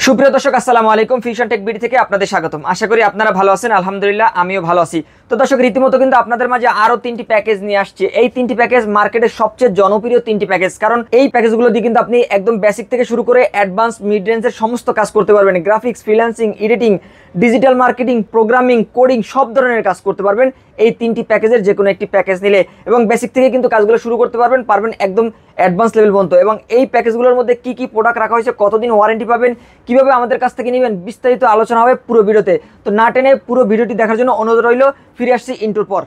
সুপ্রিয় দর্শক আসসালামু আলাইকুম। ফিউশন টেক বিডি থেকে আপনাদের স্বাগতম। আশা করি আপনারা ভালো আছেন। আলহামদুলিল্লাহ আমিও ভালো আছি। তো দর্শক রীতিমতো কিন্তু আপনাদের মাঝে আরো 3টি প্যাকেজ নিয়ে আসছে। এই 3টি প্যাকেজ মার্কেটের সবচেয়ে জনপ্রিয় 3টি প্যাকেজ, কারণ এই প্যাকেজগুলো দিয়ে কিন্তু আপনি একদম বেসিক থেকে শুরু করে অ্যাডভান্স মিড রেঞ্জের সমস্ত কাজ করতে পারবেন। Graphics, freelancing, editing, digital marketing, programming, coding সব ধরনের কাজ করতে পারবেন এই 3টি প্যাকেজের যে কোনো একটি প্যাকেজ নিলে, এবং বেসিক থেকে কিন্তু কাজগুলো শুরু করতে পারবেন একদম অ্যাডভান্স লেভেল পর্যন্ত। এবং এই প্যাকেজগুলোর মধ্যে কি কি প্রোডাক্ট রাখা হয়েছে, কতদিন ওয়ারেন্টি পাবেন, কিভাবে আমাদের কাছ থেকে নেবেন, বিস্তারিত আলোচনা হবে পুরো ভিডিওতে। তো না টেনে পুরো ভিডিওটি দেখার জন্য অনুরোধ রইল। ফিরে আসছি ইন্ট্রোর পর।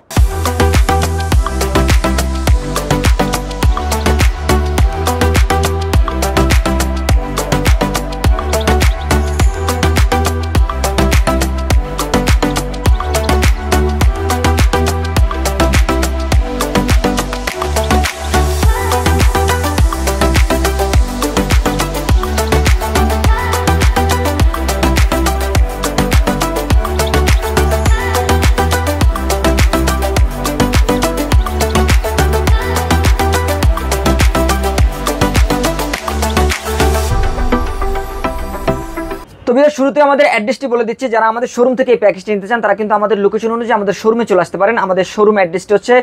তো ভিডিও শুরুতে আমাদের অ্যাড্রেসটি বলে দিচ্ছি। যারা আমাদের শোরুম থেকে এই প্যাকেজটি নিতে চান তারা কিন্তু আমাদের লোকেশন অনুযায়ী আমাদের শোরুমে চলে আসতে পারেন। আমাদের শোরুম অ্যাড্রেসটি হচ্ছে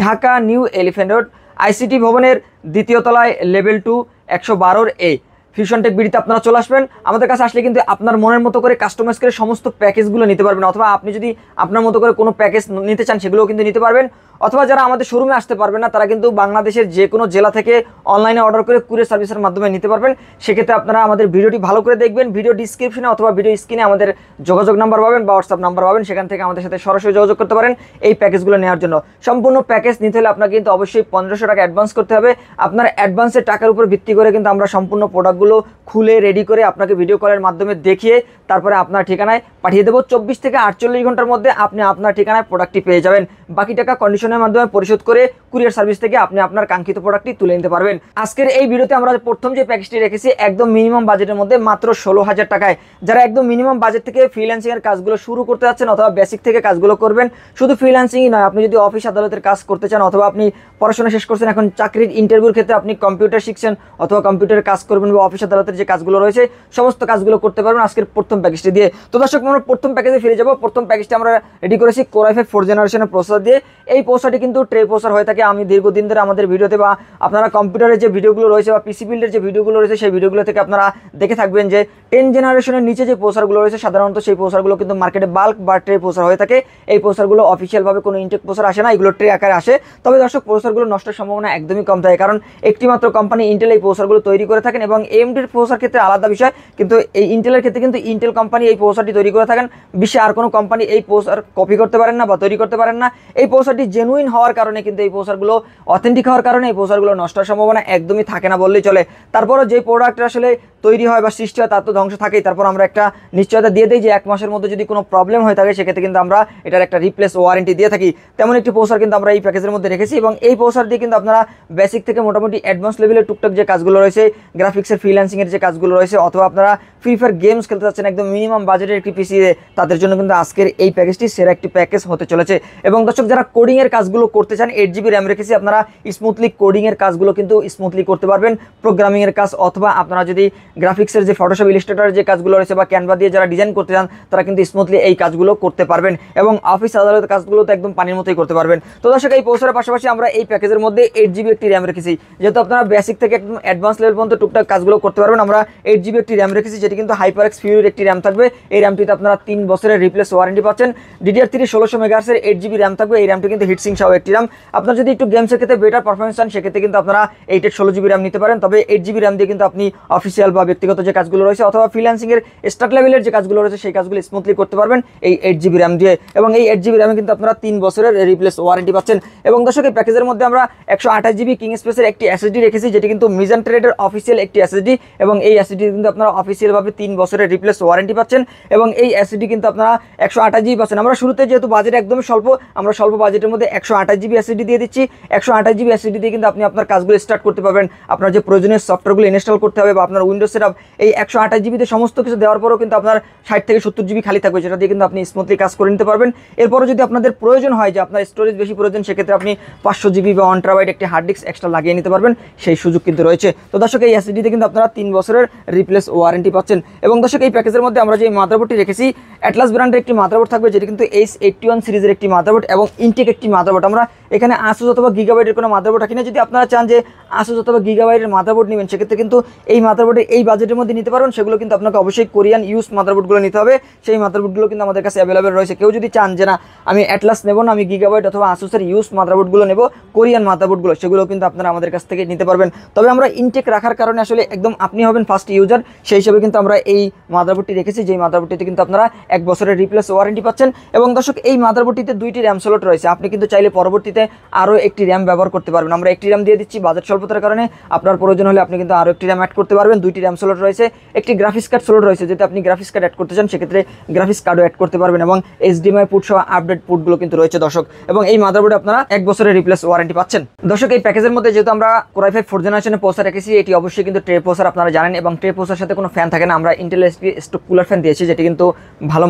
Dhaka new elephant road, ICT ভবনের 2য় তলায়, লেভেল 2, 112 A। ফিউশন টেক বিডিতে আপনারা চলে আসবেন। আমাদের কাছে আসলে কিন্তু আপনার মনের মতো করে কাস্টমাইজ করে সমস্ত প্যাকেজগুলো নিতে পারবেন, অথবা আপনি যদি আপনার মতো করে কোনো প্যাকেজ নিতে চান সেগুলোও কিন্তু নিতে পারবেন। অথবা যারা আমাদের শোরুমে আসতে পারবেন না তারা কিন্তু বাংলাদেশের যে কোনো জেলা থেকে অনলাইনে অর্ডার করে কুরিয়ার সার্ভিসের মাধ্যমে নিতে পারবেন। সেক্ষেত্রে আপনারা আমাদের ভিডিওটি ভালো করে দেখবেন। ভিডিও ডিসক্রিপশনে অথবা ভিডিও স্ক্রিনে আমাদের যোগাযোগ নাম্বার পাবেন বা হোয়াটসঅ্যাপ নাম্বার পাবেন, সেখান থেকে আমাদের সাথে সরাসরি যোগাযোগ করতে পারেন এই প্যাকেজগুলো নেওয়ার জন্য। সম্পূর্ণ প্যাকেজ নিতে হলে আপনাকে কিন্তু অবশ্যই 1500 টাকা অ্যাডভান্স করতে হবে। আপনার অ্যাডভান্সের টাকার উপর ভিত্তি করে কিন্তু আমরা সম্পূর্ণ প্রোডাক্টগুলো খুলে রেডি করে আপনাকে ভিডিও কলের মাধ্যমে দেখিয়ে তারপরে আপনার ঠিকানায় পাঠিয়ে দেবো। 24 থেকে 48 ঘন্টার মধ্যে আপনি আপনার ঠিকানায় প্রোডাক্টটি পেয়ে যাবেন। বাকি টাকা কন্ডিশনের মাধ্যমে পরিশোধ করে কুরিয়ার সার্ভিস থেকে আপনি আপনার কাঙ্ক্ষিত প্রোডাক্টটি তুলে নিতে পারবেন। আজকের এই ভিডিওতে আমরা প্রথম যে প্যাকেজটি রেখেছি একদম মিনিমাম বাজেটের মধ্যে মাত্র 16,000 টাকায়। যারা একদম মিনিমাম বাজেট থেকে ফ্রিল্যান্সিং এর কাজগুলো শুরু করতে যাচ্ছেন অথবা বেসিক থেকে কাজগুলো করবেন, শুধু ফ্রিল্যান্সিংই নয়, আপনি যদি অফিস আদালতের কাজ করতে চান অথবা আপনি পড়াশোনা শেষ করছেন, এখন চাকরির ইন্টারভিউর ক্ষেত্রে আপনি কম্পিউটার শিখছেন অথবা কম্পিউটারের কাজ করবেন বা অফিস আদালতের যে কাজগুলো রয়েছে সমস্ত কাজগুলো করতে পারবেন আজকের প্রথম প্যাকেজটি দিয়ে। তো দর্শক আমরা প্রথম প্যাকেজে ফিরে যাব। প্রথম প্যাকেজটি আমরা রেডি করেছি Core i5 4th জেনারেশনের প্রসেসর দিয়ে। এই প্রসেসরটি কিন্তু ট্রে প্রসেসর হয়ে থাকে। আমি দীর্ঘদিন ধরে আমাদের ভিডিওতে বা আপনারা কম্পিউটারের যে ভিডিওগুলো রয়েছে বা পিসি বিল্ডের যে ভিডিওগুলো রয়েছে সেই ভিডিওগুলো থেকে আপনারা দেখে থাকবেন যে 10 জেনারেশনের নিচে যে প্রসেসরগুলো রয়েছে সাধারণত সেই প্রসেসরগুলো কিন্তু মার্কেটে বাল্ক বা ট্রে প্রসেসর হয়ে থাকে। এই প্রসেসরগুলো অফিসিয়ালভাবে কোনো ইনটেক প্রসেসর আসে না, এগুলো ট্রে আকারে আসে। তবে দর্শক প্রসেসরগুলো নষ্টের সম্ভাবনা একদমই কম থাকে, কারণ একটিমাত্র কোম্পানি ইন্টেল এই প্রসেসরগুলো তৈরি করে থাকেন, এবং এএমডির প্রসেসর ক্ষেত্রে আলাদা বিষয়, কিন্তু এই ইন্টেলের ক্ষেত্রে কিন্তু ইন্টেল কোম্পানি এই প্রসেসরটি তৈরি করে থাকেন। বিশ্বে আর কোনো কোম্পানি এই প্রসেসর কপি করতে পারেন না বা তৈরি করতে পারেন না। এই প্রসেসরটি জেনুইন হওয়ার কারণে কিন্তু এই প্রসেসরগুলো অথেন্টিক হওয়ার কারণে এই প্রসেসরগুলো নষ্টের সম্ভাবনা একদমই থাকে না বললেই চলে। তারপরও যে প্রোডাক্ট আসলে তৈরি হয় বা সৃষ্টি হয় তার তো ধ্বংস থাকেই। তারপর আমরা একটা নিশ্চয়তা দিয়ে দিই যে 1 মাসের মধ্যে যদি কোনো প্রবলেম হয়ে থাকে সেক্ষেত্রে কিন্তু আমরা এটার একটা রিপ্লেস ওয়ারেন্টি দিয়ে থাকি। তেমন একটি প্রসেসর কিন্তু আমরা এই প্যাকেজের মধ্যে রেখেছি, এবং এই প্রসেসর দিয়ে কিন্তু আপনারা বেসিক থেকে মোটামুটি অ্যাডভান্স লেভেলের টুকটাক যে কাজগুলো রয়েছে, গ্রাফিক্সের, ফ্রিল্যান্সিংয়ের যে কাজগুলো রয়েছে, অথবা আপনারা ফ্রি ফায়ার গেমস খেলতে যাচ্ছেন একদম মিনিমাম বাজেটের একটি পিসি, তাদের জন্য কিন্তু আজকের এই প্যাকেজটি সেরা একটি প্যাকেজ হতে চলেছে। এবং দর্শক যারা কোডিংয়ের কাজগুলো করতে চান 8GB র্যাম রেখেছি, আপনারা স্মুথলি কোডিংয়ের কাজগুলো কিন্তু স্মুথলি করতে পারবেন। প্রোগ্রামিংয়ের কাজ অথবা আপনারা যদি গ্রাফিক্সের যে ফটোশপ, ইলাস্ট্রেটর যে কাজগুলো রয়েছে বা ক্যানভা দিয়ে যারা ডিজাইন করতে চান তারা কিন্তু স্মুথলি এই কাজগুলো করতে পারবেন, এবং অফিস আদালতের কাজগুলো তো একদম পানির মতোই করতে পারবেন। তো দর্শক এই প্রসেসরের পাশাপাশি আমরা এই প্যাকেজের মধ্যে 8GB একটি র্যাম রেখেছি, যেহেতু আপনারা বেসিক থেকে একদম অ্যাডভান্স লেভেল পর্যন্ত টুকটাক কাজগুলো করতে পারবেন। আমরা 8GB একটি র্যাম রেখেছি, যেটি কিন্তু HyperX Fury একটি র্যাম থাকবে। এই র্যামটিতে আপনারা 3 বছরের রিপ্লেস ওয়ারেন্টি পাচ্ছেন। DDR3 1600 MHz 8GB র্যাম থাকবে। এই র্যামটি কিন্তু হিটসিং সহ একটি র্যাম। আপনারা যদি একটু গেমসের ক্ষেত্রে বেটার পারফরমেন্স চান সেক্ষেত্রে কিন্তু আপনারা 8 16GB র্যাম নিতে পারেন। তবে 8GB র্যাম দিয়ে কিন্তু আপনি অফিসিয়াল বা ব্যক্তিগত যে কাজগুলো রয়েছে অথবা ফ্রিল্যান্সিং এর স্টার্ট লেভেলের যে কাজগুলো রয়েছে সেই কাজগুলো স্মুথলি করতে পারবেন এই 8GB র্যাম দিয়ে। এবং এই 8GB র্যামে কিন্তু আপনারা 3 বছরের রিপ্লেস ওয়ারেন্টি পাচ্ছেন। এবং দর্শক এই প্যাকেজের মধ্যে আমরা 128GB কিং স্পেসের একটি SSD রেখেছি, যেটি কিন্তু মিজান ট্রেডের অফিসিয়াল একটি SSD, এবং এই SSD কিন্তু আপনারা অফিসিয়ালভাবে 3 বছরের রিপ্লেস ওয়ারেন্টি পাচ্ছেন। এবং এই SSD কিন্তু আপনারা 128GB পাচ্ছেন। আমরা শুরুতে যেহেতু বাজেট একদমই স্বল্প, আমরা স্বল্প বাজেটের মধ্যে 128GB SSD দিয়ে দিচ্ছি। 128GB SSD দিয়ে কিন্তু আপনি আপনার কাজগুলো স্টার্ট করতে পারবেন। আপনার যে প্রয়োজনীয় সফটওয়্যারগুলো ইনস্টল করতে হবে বা আপনার উইন্ডোজ সেটআপ, এই 128GB তে সমস্ত কিছু দেওয়ার পরেও কিন্তু আপনার 60 থেকে 70GB খালি থাকবে, যেটা দিয়ে কিন্তু আপনি স্মুথলি কাজ করে নিতে পারবেন। এরপরও যদি আপনাদের প্রয়োজন হয় যে আপনার স্টোরেজ বেশি প্রয়োজন, সেক্ষেত্রে আপনি 500GB বা 1TB একটি হার্ড ডিস্ক এক্সট্রা লাগিয়ে নিতে পারবেন, সেই সুযোগ কিন্তু রয়েছে। তো দর্শক এই SSD তে কিন্তু আপনারা 3 বছরের রিপ্লেস ওয়ারেন্টি পাচ্ছেন। পাচ্ছেন। এবং দর্শক এই প্যাকেজের মধ্যে আমরা যে মাদারবোর্ডটি রেখেছি অ্যাটলাস ব্র্যান্ডের একটি মাদারবোর্ড থাকবে, যেটি কিন্তু H81 সিরিজের একটি মাদারবোর্ড এবং ইনটেক একটি মাদারবোর্ড। আমরা এখানে আসুস অথবা গিগাবাইটের কোনো মাদারবোর্ড রাখি না। যদি আপনারা চান যে আসুস অথবা গিগাবাইটের মাদারবোর্ড নেবেন, সেক্ষেত্রে কিন্তু এই মাদারবোর্ডে এই বাজেটের মধ্যে নিতে পারবেন। সেগুলো কিন্তু আপনাকে অবশ্যই কোরিয়ান ইউজ মাদারবোর্ডগুলো নিতে হবে। সেই মাদারবোর্ডগুলো কিন্তু আমাদের কাছে অ্যাভেলেবেল রয়েছে। কেউ যদি চান যে না আমি অ্যাটলাস নেব না, আমি গিগাবাইট অথবা আসুসের ইউজ মাদারবোর্ডগুলো নেব, কোরিয়ান মাদারবোর্ডগুলো, সেগুলো কিন্তু আপনারা আমাদের কাছ থেকে নিতে পারবেন। তবে আমরা ইনটেক রাখার কারণে আসলে একদম আপনি হবেন ফার্স্ট ইউজার, সেই হিসেবে কিন্তু আমরা এই মাদারবোর্ডটি রেখেছি, যেই মাদারবোর্ডটিতে কিন্তু আপনারা 1 বছরের রিপ্লেস ওয়ারেন্টি পাচ্ছেন। এবং দর্শক এই মাদারবোর্ডটিতে 2টি র্যাম স্লট রয়েছে। আপনি কিন্তু চাইলে পরবর্তীতে আরও একটি র্যাম ব্যবহার করতে পারবেন। আমরা একটি র্যাম দিয়ে দিচ্ছি, বাজেট স্বল্পতার কারণে আপনার প্রয়োজন হলে আপনি কিন্তু আরও একটি র্যাম অ্যাড করতে পারবেন। 2টি র্যাম স্লট রয়েছে, একটি গ্রাফিক্স কার্ড স্লট রয়েছে। যদি আপনি গ্রাফিক্স কার্ড অ্যাড করতে চান, সেক্ষেত্রে গ্রাফিক্স কার্ডও অ্যাড করতে পারবেন। এবং HDMI পুট সহ আপডেট পুটগুলো কিন্তু রয়েছে দর্শক। এবং এই মাদারবোর্ডে আপনারা 1 বছরের রিপ্লেস ওয়ারেন্টি পাচ্ছেন। দর্শক এই প্যাকেজের মধ্যে যেহেতু আমরা Core i5 4th জেনারেশনের প্রসেসর রেখেছি, এটি অবশ্যই কিন্তু ট্রে প্রসেসর, আপনারা জানেন। এবং ট্রে প্রসেসরের সাথে কোনো ফ্যান থাকে না। আমরা Intel SP stock cooler fan দিয়েছি, যেটি কিন্তু ভালো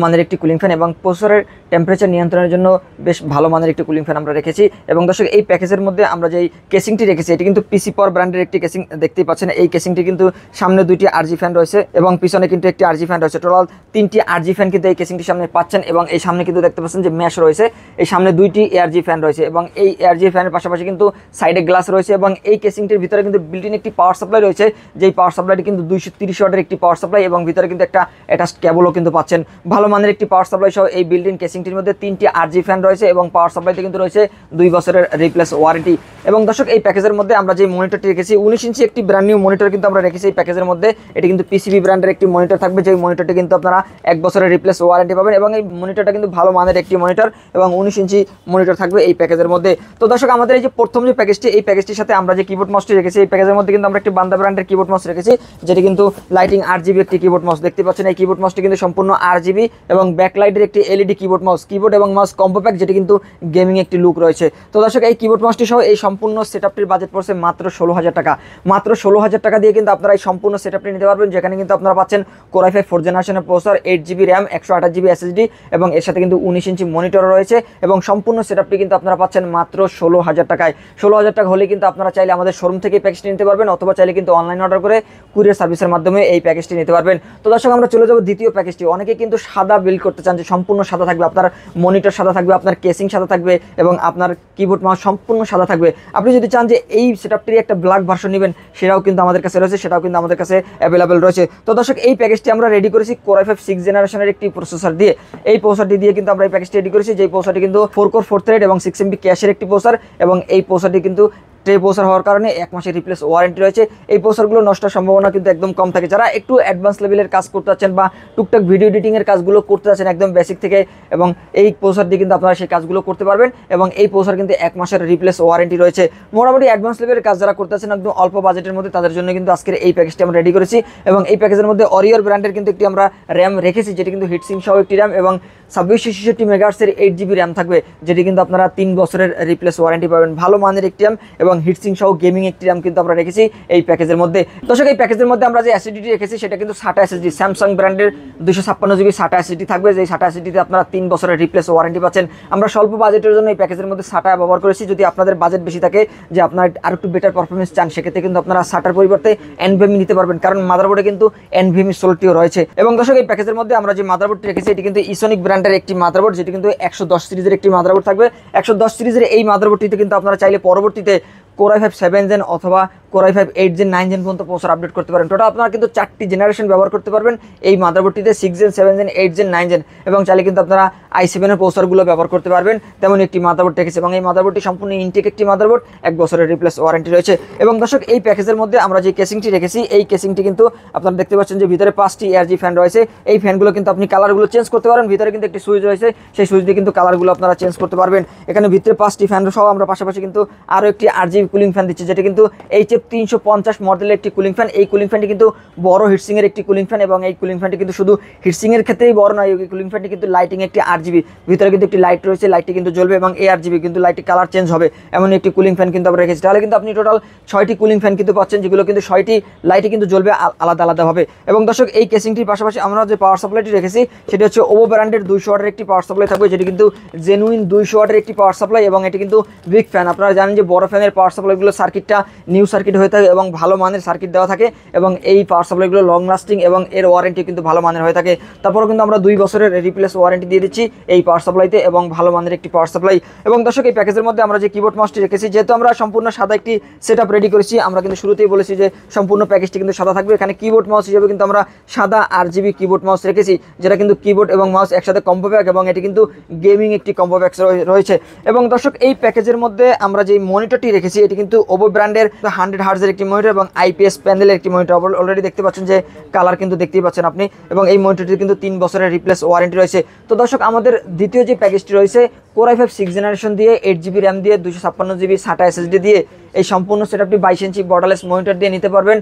মানের একটি কুলিং ফ্যান এবং প্রসেসরের টেম্পারেচার নিয়ন্ত্রণের জন্য বেশ ভালো মানের একটি কুলিং ফ্যান আমরা রেখেছি। এবং দর্শক এই প্যাকেজের মধ্যে আমরা যেই কেসিংটি রেখেছি, এটি কিন্তু পিসি পাওয়ার ব্র্যান্ডের একটি কেসিং দেখতেই পাচ্ছেন। এই কেসিংটি কিন্তু সামনে 2টি RG ফ্যান রয়েছে এবং পিছনে কিন্তু একটি RG ফ্যান রয়েছে। টোটাল 3টি RG ফ্যান কিন্তু এই কেসিংটির সামনে পাচ্ছেন। এবং এই সামনে কিন্তু দেখতে পাচ্ছেন যে ম্যাশ রয়েছে, এই সামনে 2টি ARG ফ্যান রয়েছে এবং এই ARG ফ্যানের পাশাপাশি কিন্তু সাইডে গ্লাস রয়েছে। এবং এই কেসিংটির ভিতরে কিন্তু বিল্ট ইন একটি পাওয়ার সাপ্লাই রয়েছে, যেই পাওয়ার সাপ্লাইটি কিন্তু 230 ওয়াটের একটি পাওয়ার সাপ্লাই এবং ভিতরে কিন্তু একটা অ্যাটাচড কেবলও কিন্তু পাচ্ছেন। ভালো মানের একটি পাওয়ার সাপ্লাই সহ এই বিল্ট ইন কেসিংটির মধ্যে 3টি RG ফ্যান রয়েছে এবং পাওয়ার সাপ্লাইতে কিন্তু রয়েছে 2 বছরের রিপ্লেস ওয়ারেন্টি। এবং দর্শক এই প্যাকেজের মধ্যে আমরা যে মনিটরটি রেখেছি 19 ইঞ্চি একটি ব্র্যান্ড নিউ মনিটর কিন্তু আমরা রেখেছি এই প্যাকেজের মধ্যে। এটি কিন্তু পিসিবি ব্র্যান্ডের একটি মনিটর থাকবে, যেই মনিটরটি কিন্তু আপনারা 1 বছরের রিপ্লেস ওয়ারেন্টি পাবেন। এবং এই মনিটরটা কিন্তু ভালো মানের একটি মনিটর এবং 19 ইঞ্চি মনিটর থাকবে এই প্যাকেজের মধ্যে। তো দর্শক আমাদের এই যে প্রথম যে প্যাকেজটি, এই প্যাকেজটির সাথে আমরা যে কিবোর্ড মাউসটি রেখেছি, এই প্যাকেজের মধ্যে কিন্তু আমরা একটি বান্দা ব্র্যান্ডের কিবোর্ড মাউস রেখেছি, যেটি কিন্তু লাইটিং RGB একটি কিবোর্ড মাউস দেখতে পাচ্ছেন। এই কিবোর্ড মাউসটি কিন্তু সম্পূর্ণ RGB এবং ব্যাকলাইটের একটি LED কিবোর্ড মাউস, কিবোর্ড এবং মাউস কম্বো প্যাক, যেটি কিন্তু গেমিং একটি লুক রয়েছে। তো দর্শক এই কিবোর্ড মাউসটি সহ এই সম্পূর্ণ সেটআপটির বাজেট পড়ছে মাত্র 16,000 টাকা। মাত্র 16,000 টাকা দিয়ে কিন্তু আপনারা এই সম্পূর্ণ সেটআপটি নিতে পারবেন, যেখানে কিন্তু আপনারা পাচ্ছেন Core i5 4th জেনারেশনের processor, 8GB RAM, 128GB SSD এবং এর সাথে কিন্তু 19 ইঞ্চি মনিটর রয়েছে। এবং সম্পূর্ণ সেটআপটি কিন্তু আপনারা পাচ্ছেন মাত্র 16,000 টাকায়। 16,000 টাকা হলে কিন্তু আপনারা চাইলে আমাদের শোরুম থেকে এই প্যাকেজটি নিতে পারবেন, অথবা চাইলে কিন্তু অনলাইন অর্ডার করে কুরিয়ার সার্ভিসের মাধ্যমে এই প্যাকেজটি নিতে পারবেন। তো দর্শক আমরা চলে যাব দ্বিতীয় প্যাকেজটি। অনেকে কিন্তু সাদা বিল্ড করতে চান, যে সম্পূর্ণ সাদা থাকবে, আপনার মনিটর সাদা থাকবে, আপনার কেসিং সাদা থাকবে এবং আপনার কিবোর্ড মাউস সম্পূর্ণ সাদা থাকবে। আপনি যদি চান যে এই সেটআপটির একটা ব্ল্যাক ভার্সন নেবেন, সেটাও কিন্তু আমাদের কাছে রয়েছে, সেটাও কিন্তু আমাদের কাছে অ্যাভেলেবেল রয়েছে। তো দর্শক এই প্যাকেজটি আমরা রেডি করেছি Core i5 6th জেনারেশনের একটি প্রসেসর দিয়ে। এই প্রসেসরটি দিয়ে কিন্তু আমরা এই প্যাকেজটি রেডি করেছি, যেই প্রসেসরটি কিন্তু 4 কোর 4 থ্রেড এবং 6 MB ক্যাশের একটি প্রসেসর। এবং এই প্রসেসরটি কিন্তু ট্রে প্রসেসর হওয়ার কারণে 1 মাসের রিপ্লেস ওয়ারেন্টি রয়েছে। এই প্রসেসরগুলো নষ্টের সম্ভাবনা কিন্তু একদম কম থাকে। যারা একটু অ্যাডভান্স লেভেলের কাজ করতে চাচ্ছেন বা টুকটাক ভিডিও এডিটিংয়ের কাজগুলো করতে চাচ্ছেন একদম বেসিক থেকে, এবং এই প্রসেসর দিয়ে কিন্তু আপনারা সেই কাজগুলো করতে পারবেন। এবং এই প্রসেসর কিন্তু 1 মাসের রিপ্লেস ওয়ারেন্টি রয়েছে। মোটামুটি অ্যাডভান্স লেভেলের কাজ যারা করতে চাচ্ছেন একদম অল্প বাজেটের মধ্যে, তাদের জন্য কিন্তু আজকের এই প্যাকেজটি আমরা রেডি করেছি। এবং এই প্যাকেজের মধ্যে অরিয়র ব্র্যান্ডের কিন্তু একটি আমরা র্যাম রেখেছি, যেটি কিন্তু হিটসিং সহ একটি র্যাম এবং 2666 মেগাহার্টজের 8GB র্যাম থাকবে, যেটি কিন্তু আপনারা 3 বছরের রিপ্লেস ওয়ারেন্টি পাবেন। ভালো মানের একটি র্যাম এবং হিটসিং সহ গেমিং একটি র্যাম কিন্তু আমরা রেখেছি এই প্যাকেজের মধ্যে। দর্শক এই প্যাকেজের মধ্যে আমরা যে SSD রেখেছি, সেটা কিন্তু SATA SSD, স্যামসাং ব্র্যান্ডের 256GB SATA SSD থাকবে, যেই SATA SSDতে আপনারা 3 বছরের রিপ্লেস ওয়ারেন্টি পাচ্ছেন। আমরা স্বল্প বাজেটের জন্য এই প্যাকেজের মধ্যে SATA ব্যবহার করেছি। যদি আপনাদের বাজেট বেশি থাকে, যে আপনার আর একটু বেটার পারফরমেন্স চান, সেক্ষেত্রে কিন্তু আপনারা SATAর পরিবর্তে NVMe নিতে পারবেন, কারণ মাদারবোর্ডে কিন্তু NVMe সোলটিও রয়েছে। এবং দর্শক এই প্যাকেজের মধ্যে আমরা যে মাদারবোর্ডটি রেখেছি, এটি কিন্তু ইসোনিক ব্র্যান্ডের একটি মাদারবোর্ড, যেটি কিন্তু 110 সিরিজের একটি মাদারবোর্ড থাকবে। 110 সিরিজের এই মাদারবোর্ডটিতে কিন্তু আপনারা চাইলে পরবর্তীতে Core i5 7 জেন অথবা Core i5 8 জেন 9 জেন পর্যন্ত প্রসেসর আপডেট করতে পারেন। টোটাল আপনারা কিন্তু 4টি জেনারেশন ব্যবহার করতে পারবেন এই মাদারবোর্ডটিতে, 6 জেন 7 জেন 8 জেন 9 জেন। এবং চাইলে কিন্তু আপনারা i7 এর প্রসেসরগুলো ব্যবহার করতে পারবেন, তেমন একটি মাদারবোর্ড রেখেছে। এবং এই মাদারবোর্ডটি সম্পূর্ণ ইনটেক একটি মাদারবোর্ড, 1 বছরের রিপ্লেস ওয়ারেন্টি রয়েছে। এবং দর্শক এই প্যাকেজের মধ্যে আমরা যে কেসিংটি রেখেছি, এই কেসিংটি কিন্তু আপনারা দেখতে পাচ্ছেন যে ভিতরে 5টি ARG ফ্যান রয়েছে। এই ফ্যানগুলো কিন্তু আপনি কালারগুলো চেঞ্জ করতে পারেন। ভিতরে কিন্তু একটি সুইচ রয়েছে, সেই সুইচ দিয়ে কিন্তু কালারগুলো আপনারা চেঞ্জ করতে পারবেন। এখানে ভিতরে 5টি ফ্যান সহ আমরা পাশাপাশি কিন্তু আরও একটি RGB কুলিং ফ্যান দিচ্ছি, যেটা কিন্তু HF 350 মডেলের একটি কুলিং ফ্যান। এই কুলিং ফ্যানটি কিন্তু বড় হিটসিংয়ের একটি কুলিং ফ্যান, এবং এই কুলিং ফ্যানটি কিন্তু শুধু হিটসিংয়ের ক্ষেত্রেই বড় নয়, এই কুলিং ফ্যানটি কিন্তু লাইটিং একটি RGB, ভিতরে কিন্তু একটি লাইট রয়েছে, লাইটটি কিন্তু জ্বলবে এবং এই RGB কিন্তু লাইটটি কালার চেঞ্জ হবে, এমন একটি কুলিং ফ্যান কিন্তু আমরা রেখেছি। তাহলে কিন্তু আপনি টোটাল 6টি কুলিং ফ্যান কিন্তু পাচ্ছেন, যেগুলো কিন্তু 6টি লাইটে কিন্তু জ্বলবে আলাদা আলাদাভাবে। এবং দর্শক এই কেসিংটির পাশাপাশি আমরা যে পাওয়ার সাপ্লাইটি রেখেছি, সেটি হচ্ছে ওভো ব্র্যান্ডের 200 ওয়াটের একটি পাওয়ার সাপ্লাই থাকবে, যেটি কিন্তু জেনুইন 200 ওয়াটের একটি পাওয়ার সাপ্লাই। এবং এটি কিন্তু বিগ ফ্যান। আপনারা জানেন যে বড় ফ্যানের পাওয়ার সাপ্লাইগুলো সার্কিটটা নিউ সার্কিট সার্কিট হয়ে থাকে এবং ভালো মানের সার্কিট দেওয়া থাকে এবং এই পাওয়ার সাপ্লাইগুলো লং লাস্টিং এবং এর ওয়ারেন্টি কিন্তু ভালো মানের হয়ে থাকে। তারপরেও কিন্তু আমরা 2 বছরের রিপ্লেস ওয়ারেন্টি দিয়ে দিচ্ছি এই পাওয়ার সাপ্লাইতে এবং ভালো মানের একটি পাওয়ার সাপ্লাই। এবং দর্শক এই প্যাকেজের মধ্যে আমরা যে কিবোর্ড মাউসটি রেখেছি, যেহেতু আমরা সম্পূর্ণ সাদা একটি সেটআপ রেডি করেছি, আমরা কিন্তু শুরুতেই বলেছি যে সম্পূর্ণ প্যাকেজটি কিন্তু সাদা থাকবে। এখানে কিবোর্ড মাউস হিসেবে কিন্তু আমরা সাদা RGB কিবোর্ড মাউস রেখেছি, যেটা কিন্তু কিবোর্ড এবং মাউস একসাথে কম্বো প্যাক এবং এটি কিন্তু গেমিং একটি কম্বো প্যাক রয়েছে। এবং দর্শক এই প্যাকেজের মধ্যে আমরা যে মনিটরটি রেখেছি এটি কিন্তু ওভো ব্র্যান্ডের 100 হার্জের একটি মনিটর এবং IPS প্যানেলের একটি মনিটর। অলরেডি দেখতে পাচ্ছেন যে কালার কিন্তু দেখতেই পাচ্ছেন আপনি, এবং এই মনিটরটি কিন্তু 3 বছরের রিপ্লেস ওয়ারেন্টি রয়েছে। তো দর্শক আমাদের দ্বিতীয় যে প্যাকেজটি রয়েছে Core i5 6th জেনারেশন দিয়ে 8GB র্যাম দিয়ে 256GB SATA SSD দিয়ে এই সম্পূর্ণ সেটআপটি 22 ইঞ্চি বর্ডারলেস মনিটর দিয়ে নিতে পারবেন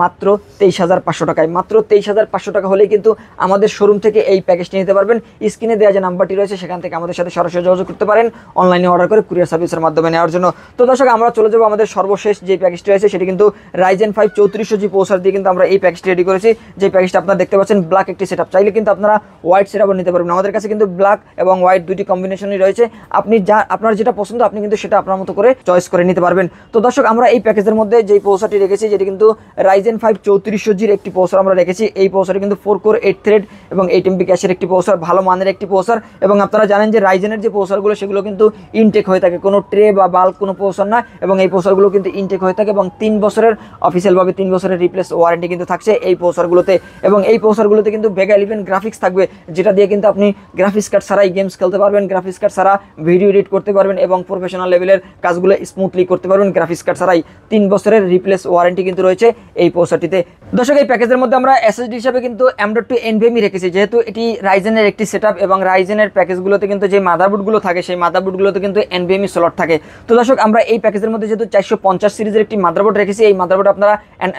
মাত্র 23,500 টাকায়। মাত্র 23,500 টাকা হলেই কিন্তু আমাদের শোরুম থেকে এই প্যাকেজটি নিতে পারবেন। স্ক্রিনে দেওয়া যে নাম্বারটি রয়েছে সেখান থেকে আমাদের সাথে সরাসরি যোগাযোগ করতে পারেন অনলাইনে অর্ডার করে কুরিয়ার সার্ভিসের মাধ্যমে নেওয়ার জন্য। তো দর্শক আমরা চলে যাবো আমাদের সর্বশেষ যে প্যাকেজটি রয়েছে, সেটি কিন্তু Ryzen 5 3400G প্রসেসর দিয়ে কিন্তু আমরা এই প্যাকেজটি রেডি করেছি। যে প্যাকেজটা আপনারা দেখতে পাচ্ছেন ব্ল্যাক একটি সেটআপ, চাইলে কিন্তু আপনারা হোয়াইট সেটআপও নিতে পারবেন। আমাদের কাছে কিন্তু ব্ল্যাক এবং হোয়াইট দুটি কম্বিনেশনই রয়েছে, আপনি আপনার যেটা পছন্দ আপনি কিন্তু সেটা আপনার মতো করে চয়েস করে নিতে পারবেন। তো দর্শক আমরা এই প্যাকেজের মধ্যে যেই প্রসেসরটি রেখেছি যেটি কিন্তু Ryzen 5 3400Gর একটি প্রসেসর আমরা রেখেছি। এই প্রসেসরে কিন্তু 4 কোর 8 থ্রেড এবং 8 MB ক্যাশের একটি প্রসেসর, ভালো মানের একটি প্রসেসর। এবং আপনারা জানেন যে রাইজেনের যে প্রসেসরগুলো সেগুলো কিন্তু ইনটেক হয়ে থাকে, কোনো ট্রে বা বাল্ক কোনো প্রসেসর না, এবং এই প্রসেসরগুলো কিন্তু ইনটেক হয়ে থাকে এবং 3 বছরের অফিসিয়ালভাবে 3 বছরের রিপ্লেস ওয়ারেন্টি কিন্তু থাকছে এই প্রসেসরগুলোতে। এবং এই প্রসেসরগুলোতে কিন্তু Vega 11 গ্রাফিক্স থাকবে, যেটা দিয়ে কিন্তু আপনি গ্রাফিক্স কার্ড ছাড়াই গেমস খেলতে পারবেন, গ্রাফিক্স কার্ড ছাড়া ভিডিও এডিট করতে পারবেন এবং প্রফেশনাল লেভেলের কাজগুলো স্মুথলি করতে পারবেন গ্রাফিক্স কার্ড ছাড়াই। 3 বছরের রিপ্লেস ওয়ারেন্টি কিন্তু রয়েছে এই প্রসেসরটিতে। দর্শক এই প্যাকেজের মধ্যে আমরা SSD হিসাবে কিন্তু M.2 NVMe রেখেছি, যেহেতু এটি রাইজেনের একটি সেটআপ এবং রাইজেনের প্যাকেজগুলোতে কিন্তু যে মাদারবোর্ডগুলো থাকে সেই মাদারবোর্ডগুলোতে কিন্তু NVMe স্লট থাকে। তো দর্শক আমরা এই প্যাকেজের মধ্যে যেহেতু 450 সিরিজের একটি মাদারবোর্ড রেখেছি, এই মাদারবোর্ড আপনারা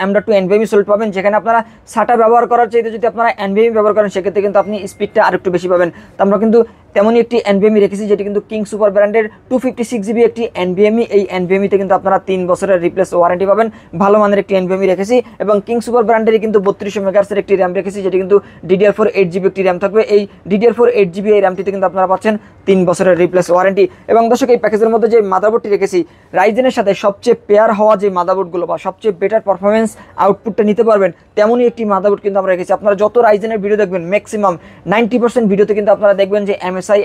M.2 NVMe স্লট পাবেন, যেখানে আপনারা SATA ব্যবহার করার চাইতে যদি আপনারা NVMe ব্যবহার করেন সেক্ষেত্রে কিন্তু আপনি স্পিডটা আরেকটু বেশি পাবেন। তো আমরা কিন্তু তেমনই একটি NVMe রেখেছি, যেটি কিন্তু কিং সুপার ব্র্যান্ডের 256GB একটি NVMe। এই NVMe-তে কিন্তু আপনারা 3 বছরের রিপ্লেস ওয়ারেন্টি পাবেন, ভালো মানের একটি NVMe রেখেছি। এবং কিং সুপার ব্র্যান্ডেরই কিন্তু 3200 মেগাহার্টজের একটি র্যাম রেখেছি, যেটি কিন্তু DDR4 8GB একটি র্যাম থাকবে। এই DDR4 8GB এই র্যামটিতে কিন্তু আপনারা পাচ্ছেন 3 বছরের রিপ্লেস ওয়ারেন্টি। এবং দর্শক এই প্যাকেজের মধ্যে যে মাদারবোর্ডটি রেখেছি রাইজেনের সাথে সবচেয়ে পেয়ার হওয়া যে মাদারবোর্ডগুলো বা সবচেয়ে বেটার পারফরমেন্স আউটপুটটা নিতে পারবেন তেমনই একটি মাদারবোর্ড কিন্তু আমরা রেখেছি। আপনারা যত রাইজেনের ভিডিও দেখবেন ম্যাক্সিমাম 90% ভিডিওতে কিন্তু আপনারা দেখবেন যে MSI,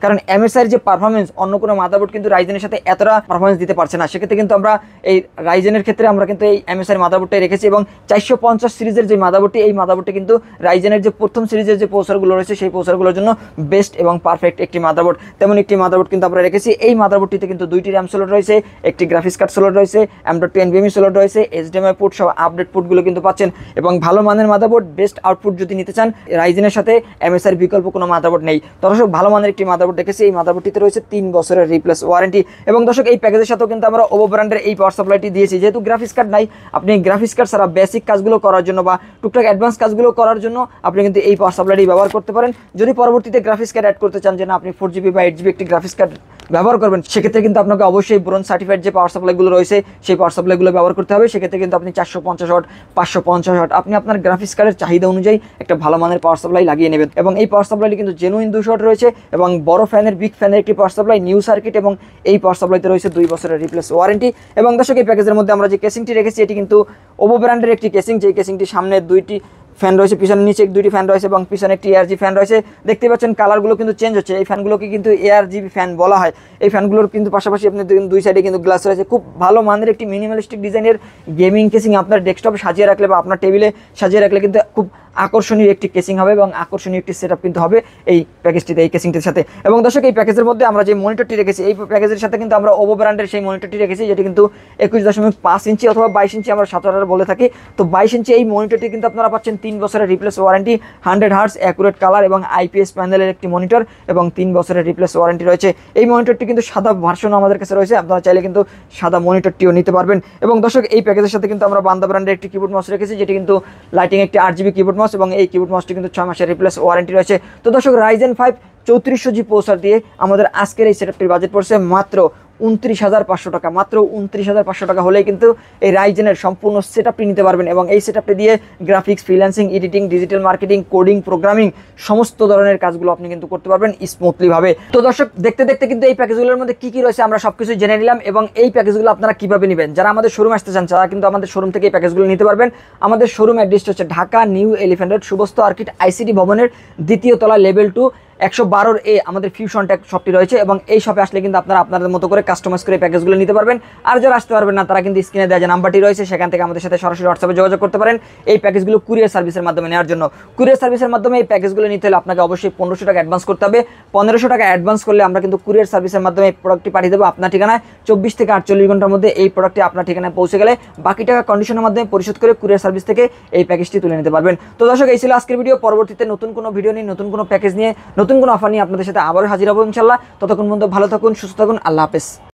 কারণ MSI-এর যে পারফরমেন্স অন্য কোনো মাদারবোর্ড কিন্তু রাইজেনের সাথে এতটা পারফরমেন্স দিতে পারছে না। সেক্ষেত্রে কিন্তু আমরা এই রাইজেনের ক্ষেত্রে আমরা কিন্তু এই MSI মাদারবোর্ডটাই রেখেছি। এবং 450 সিরিজের যে মাদারবোর্ডটি, এই মাদারবোর্ডটি কিন্তু রাইজেনের যে প্রথম সিরিজের যে প্রসেসরগুলো রয়েছে সেই প্রসেসরগুলোর জন্য বেস্ট এবং পারফেক্ট একটি মাদারবোর্ড, তেমন একটি মাদারবোর্ড কিন্তু আমরা রেখেছি। এই মাদারবোর্ডটিতে কিন্তু 2টি র্যাম স্লট রয়েছে, একটি গ্রাফিক্স কার্ড স্লট রয়েছে, M.2 NVMe স্লট রয়েছে, HDMI পোর্ট সহ আপডেট পোর্টগুলো কিন্তু পাচ্ছেন। এবং ভালো মানের মাদারবোর্ড, বেস্ট আউটপুট যদি নিতে চান রাইজেনের সাথে MSI-এর বিকল্প কোনো মাদারবোর্ড নেই। দর্শক ভালো মানের একটি মাদারবোর্ড রেখেছি, এই মাদারবোর্ডটিতে রয়েছে 3 বছরের রিপ্লেস ওয়ারেন্টি। এবং দর্শক এই প্যাকেজের সাথেও কিন্তু আমরা ওভো ব্র্যান্ডের এই পাওয়ার সাপ্লাইটি দিয়েছি, যেহেতু গ্রাফিক্স কার্ড নাই, আপনি গ্রাফিক্স কার্ড ছাড়া বেসিক কাজগুলো করার জন্য বা টুকটাক অ্যাডভান্স কাজগুলো করার জন্য আপনি কিন্তু এই পাওয়ার সাপ্লাইটি ব্যবহার করতে পারেন। যদি পরবর্তীতে গ্রাফিক্স কার্ড অ্যাড করতে চান যে না আপনি 4GB বা 8GB একটি গ্রাফিক্স কার্ড ব্যবহার করবেন, সেক্ষেত্রে কিন্তু আপনাকে অবশ্যই ব্রোঞ্জ সার্টিফাইড যে পাওয়ার সাপ্লাইগুলো রয়েছে সেই পাওয়ার সাপ্লাইগুলো ব্যবহার করতে হবে। সেক্ষেত্রে কিন্তু আপনি 450 ওয়াট 550 ওয়াট আপনি আপনার গ্রাফিক্স কার্ডের চাহিদা অনুযায়ী একটা ভালো মানের পাওয়ার সাপ্লাই লাগিয়ে নেবেন। এবং এই পাওয়ার সাপ্লাইটি কিন্তু জেনুইন 200 ওয়াট রয়েছে এবং বড় ফ্যানের বিগ ফ্যানের একটি পাওয়ার সাপ্লাই, নিউ সার্কিট, এবং এই পাওয়ার সাপ্লাইতে রয়েছে 2 বছরের রিপ্লেস ওয়ারেন্টি। এবং দর্শক এই প্যাকেজের মধ্যে আমরা যে কেসিংটি রেখেছি এটি কিন্তু ওভো ব্র্যান্ডের একটি কেসিং, যে কেসিংটি সামনে 2টি ফ্যান রয়েছে, পিছনে নিচে 2টি ফ্যান রয়েছে এবং পিছনে একটি ARG ফ্যান রয়েছে। দেখতে পাচ্ছেন কালারগুলো কিন্তু চেঞ্জ হচ্ছে, এই ফ্যানগুলোকে কিন্তু ARGB ফ্যান বলা হয়। এই ফ্যানগুলোর কিন্তু পাশাপাশি আপনি দুই সাইডে কিন্তু গ্লাস রয়েছে, খুব ভালো মানের একটি মিনিমালিস্টিক ডিজাইনের গেমিং কেসিং। আপনার ডেস্কটপে সাজিয়ে রাখলে বা আপনার টেবিলে সাজিয়ে রাখলে কিন্তু খুব আকর্ষণীয় একটি কেসিং হবে এবং আকর্ষণীয় একটি সেটআপ কিন্তু হবে এই প্যাকেজটিতে, এই কেসিংটির সাথে। এবং দর্শক এই প্যাকেজের মধ্যে আমরা যে মনিটরটি রেখেছি এই প্যাকেজের সাথে কিন্তু আমরা ওভো ব্র্যান্ডের সেই মনিটরটি রেখেছি, যেটি কিন্তু 21.5 ইঞ্চি অথবা 22 ইঞ্চি আমরা 7 বলে থাকি। তো 22 ইঞ্চি এই মনিটরটি কিন্তু আপনারা পাচ্ছেন 3 বছরের replace warranty, 100 hertz accurate colour এবং IPS প্যানেলের একটি মনিটর এবং 3 বছরের রিপ্লেস ওয়ারেন্টি রয়েছে। এই মনিটরটি কিন্তু সাদা ভার্সনও আমাদের কাছে রয়েছে, আপনারা চাইলে কিন্তু সাদা মনিটরটিও নিতে পারবেন। এবং দর্শক এই প্যাকেজের সাথে কিন্তু আমরা বান্দা ব্র্যান্ডের একটি কিবোর্ড মাউস রেখেছি, যেটি কিন্তু লাইটিং একটি 8GB কিবোর্ড মাউস এবং এই কিবোর্ড মাউসটি কিন্তু 6 মাসের রিপ্লেস ওয়ারেন্টি রয়েছে। তো দর্শক Ryzen 5 3400G প্রসেসর দিয়ে আমাদের আজকের এই সেটআপটির বাজেট পড়ছে মাত্র 29,500 টাকা। মাত্র 29,500 টাকা হলেই কিন্তু এই রাইজেনের সম্পূর্ণ সেটআপটি নিতে পারবেন এবং এই সেটআপটি দিয়ে graphics, freelancing, editing, digital marketing, coding, programming সমস্ত ধরনের কাজগুলো আপনি কিন্তু করতে পারবেন স্মুথলি ভাবে। তো দর্শক, দেখতে দেখতে কিন্তু এই প্যাকেজগুলোর মধ্যে কি কি রয়েছে আমরা সবকিছু জেনে নিলাম এবং এই প্যাকেজগুলো আপনারা কিভাবে নেবেন। যারা আমাদের শোরুমে আসতে চান তারা কিন্তু আমাদের শোরুম থেকে এই প্যাকেজগুলো নিতে পারবেন। আমাদের শোরুম অ্যাড্রেসটা হচ্ছে Dhaka new elephant road, শুভস্ত আর্কিট ICT ভবনের 2য় তলা, লেভেল 2, 112 এ আমাদের ফিউশন টেক শপটি রয়েছে এবং এই শপে আসলে কিন্তু আপনারা আপনাদের মতো করে কাস্টমাইজ করে প্যাকেজগুলো নিতে পারবেন। আর যারা আসতে পারবেন না তারা কিন্তু স্ক্রিনে দেওয়া যে নাম্বারটি রয়েছে সেখান থেকে আমাদের সাথে সরাসরি হোয়াটসঅ্যাপে যোগাযোগ করতে পারেন এই প্যাকেজগুলো কুরিয়ার সার্ভিসের মাধ্যমে নেওয়ার জন্য। কুরিয়ার সার্ভিসের মাধ্যমে এই প্যাকেজগুলো নিতে হলে আপনাকে অবশ্যই 1500 টাকা অ্যাডভান্স করতে হবে। 1500 টাকা অ্যাডভান্স করলে আমরা কিন্তু কুরিয়ার সার্ভিসের মাধ্যমে এই প্রোডাক্টটি পাঠিয়ে দেবো আপনার ঠিকানায়। 24 থেকে 48 ঘন্টার মধ্যে এই প্রোডাক্টটি আপনার ঠিকানায় পৌঁছে গেলে বাকি টাকা কন্ডিশনের মাধ্যমে পরিশোধ করে কুরিয়ার সার্ভিস থেকে এই প্যাকেজটি তুলে নিতে পারবেন। তো দর্শক, এই ছিল আজকের ভিডিও। পরবর্তীতে নতুন কোনো ভিডিও নিয়ে, নতুন কোনো প্যাকেজ নিয়ে, নতুন কোনো অফার নিয়ে আপনাদের সাথে আবারও হাজির হবো ইনশাল্লাহ। ততক্ষণ পর্যন্ত ভালো থাকুন, সুস্থ থাকুন, আল্লাহ হাফেজ।